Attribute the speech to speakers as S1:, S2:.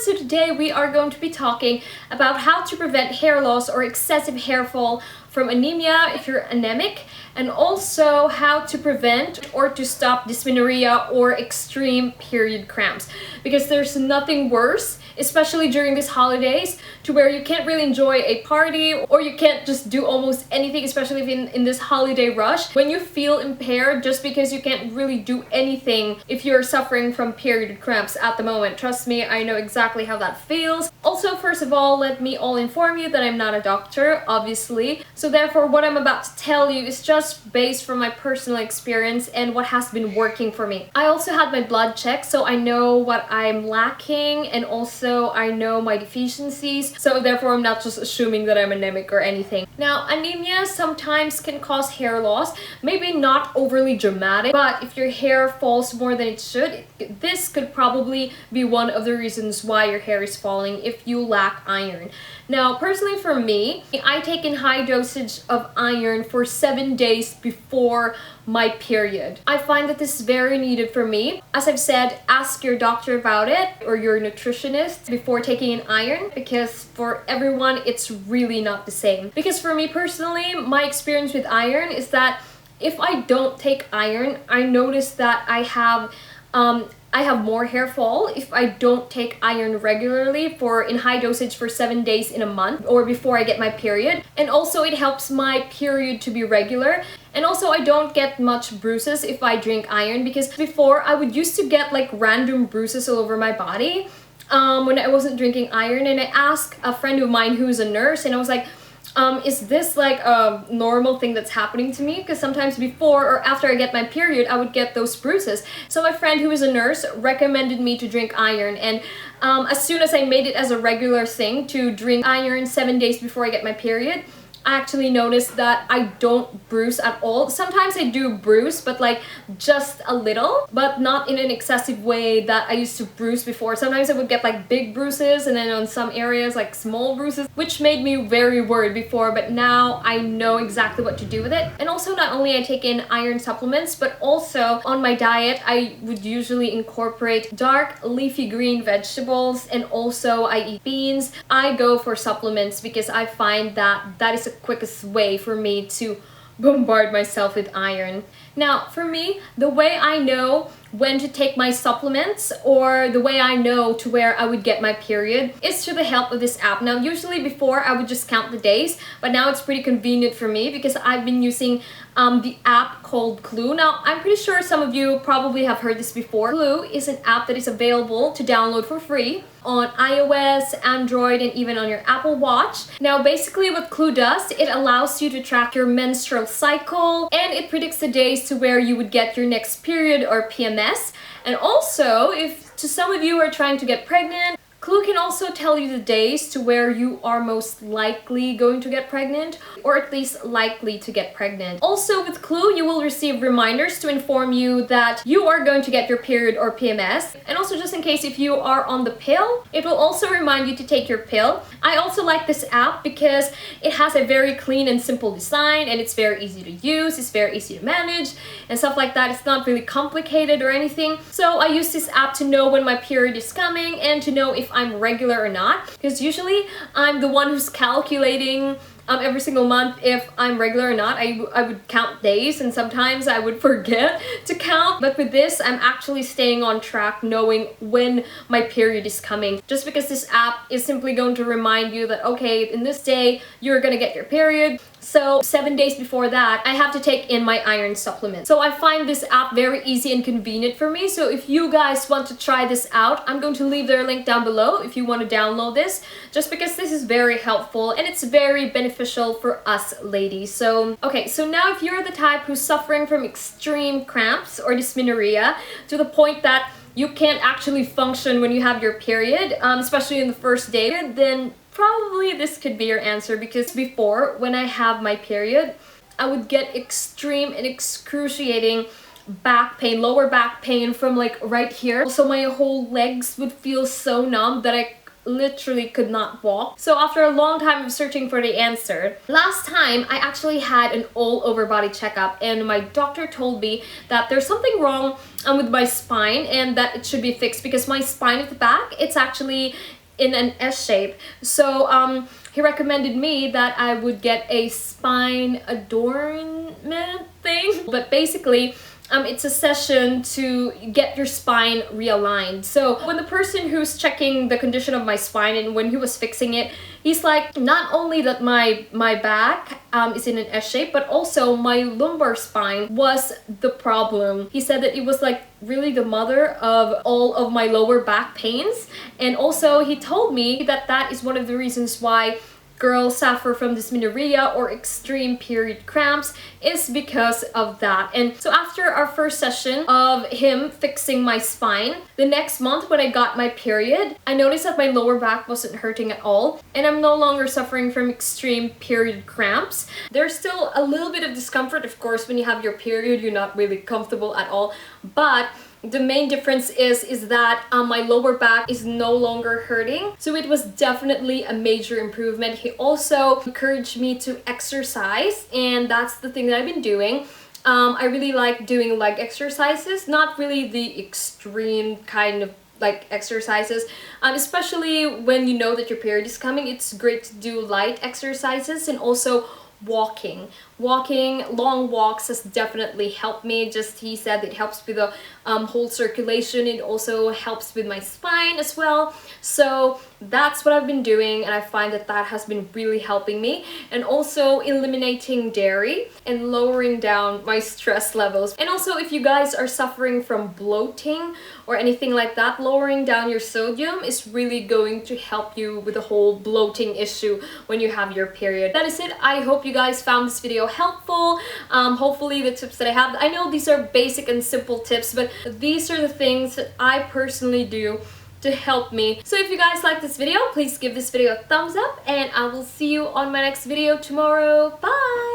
S1: So today we are going to be talking about how to prevent hair loss or excessive hair fall from anemia if you're anemic, and also how to prevent or to stop dysmenorrhea or extreme period cramps, because there's nothing worse, especially during these holidays, to where you can't really enjoy a party or you can't just do almost anything, especially if in this holiday rush, when you feel impaired just because you can't really do anything if you're suffering from period cramps at the moment. Trust me, I know exactly how that feels. Also, first of all, let me all inform you that I'm not a doctor, obviously. So therefore, what I'm about to tell you is just based from my personal experience and what has been working for me. I also had my blood checked, so I know what I'm lacking, and also I know my deficiencies. So therefore, I'm not just assuming that I'm anemic or anything. Now, anemia sometimes can cause hair loss, maybe not overly dramatic, but if your hair falls more than it should, this could probably be one of the reasons why your hair is falling if you lack iron. Now, personally for me, I take in high dosage of iron for 7 days before my period. I find that this is very needed for me. As I've said, ask your doctor about it or your nutritionist before taking in iron, because for everyone it's really not the same. Because for me personally, my experience with iron is that if I don't take iron, I notice that I have more hair fall if I don't take iron regularly in high dosage for 7 days in a month or before I get my period. And also it helps my period to be regular. And also I don't get much bruises if I drink iron, because before I would used to get like random bruises all over my body when I wasn't drinking iron. And I asked a friend of mine who's a nurse, and I was like, is this like a normal thing that's happening to me? Because sometimes before or after I get my period, I would get those bruises. So my friend who is a nurse recommended me to drink iron, and as soon as I made it as a regular thing to drink iron 7 days before I get my period, I actually noticed that I don't bruise at all. Sometimes I do bruise, but like just a little, but not in an excessive way that I used to bruise before. Sometimes I would get like big bruises, and then on some areas like small bruises, which made me very worried before, but now I know exactly what to do with it. And also, not only I take in iron supplements, but also on my diet I would usually incorporate dark leafy green vegetables, and also I eat beans. I go for supplements because I find that that is the quickest way for me to bombard myself with iron. Now, for me, the way I know when to take my supplements, or the way I know to where I would get my period, is through the help of this app. Now, usually before I would just count the days, but now it's pretty convenient for me because I've been using the app called Clue. Now, I'm pretty sure some of you probably have heard this before. Clue is an app that is available to download for free on iOS, Android, and even on your Apple Watch. Now, basically what Clue does, it allows you to track your menstrual cycle, and it predicts the days to where you would get your next period or PMS. And also, if to some of you are trying to get pregnant, Clue can also tell you the days to where you are most likely going to get pregnant, or at least likely to get pregnant. Also, with Clue, you will receive reminders to inform you that you are going to get your period or PMS. And also, just in case if you are on the pill, it will also remind you to take your pill. I also like this app because it has a very clean and simple design, and it's very easy to use, it's very easy to manage, and stuff like that. It's not really complicated or anything. So I use this app to know when my period is coming and to know if I'm regular or not, because usually I'm the one who's calculating every single month if I'm regular or not. I would count days, and sometimes I would forget to count, but with this I'm actually staying on track, knowing when my period is coming, just because this app is simply going to remind you that okay, in this day you're gonna get your period. So 7 days before that, I have to take in my iron supplement. So I find this app very easy and convenient for me. So if you guys want to try this out, I'm going to leave their link down below if you want to download this, just because this is very helpful and it's very beneficial for us ladies. So, okay, so now if you're the type who's suffering from extreme cramps or dysmenorrhea to the point that you can't actually function when you have your period, especially in the first day, then probably this could be your answer. Because before, when I have my period, I would get extreme and excruciating back pain, lower back pain from like right here. So my whole legs would feel so numb that I literally could not walk. So after a long time of searching for the answer, last time I actually had an all over body checkup, and my doctor told me that there's something wrong with my spine and that it should be fixed because my spine at the back, it's actually in an S shape. So he recommended me that I would get a spine adornment thing. But basically, it's a session to get your spine realigned. So when the person who's checking the condition of my spine and when he was fixing it, he's like, not only that my back is in an S shape, but also my lumbar spine was the problem. He said that it was like really the mother of all of my lower back pains. And also he told me that that is one of the reasons why girls suffer from dysmenorrhea or extreme period cramps is because of that. And so after our first session of him fixing my spine, the next month when I got my period, I noticed that my lower back wasn't hurting at all, and I'm no longer suffering from extreme period cramps. There's still a little bit of discomfort, of course, when you have your period, you're not really comfortable at all, but the main difference is that my lower back is no longer hurting. So it was definitely a major improvement. He also encouraged me to exercise, and that's the thing that I've been doing. I really like doing leg exercises, not really the extreme kind of like exercises, especially when you know that your period is coming. It's great to do light exercises, and also walking long walks has definitely helped me. Just he said it helps with the whole circulation. It also helps with my spine as well. So that's what I've been doing, and I find that that has been really helping me. And also eliminating dairy and lowering down my stress levels. And also, if you guys are suffering from bloating or anything like that, lowering down your sodium is really going to help you with the whole bloating issue when you have your period. That is it. I hope you guys found this video helpful. Hopefully the tips that I have, I know these are basic and simple tips, but these are the things that I personally do to help me. So if you guys like this video, please give this video a thumbs up, and I will see you on my next video tomorrow. Bye!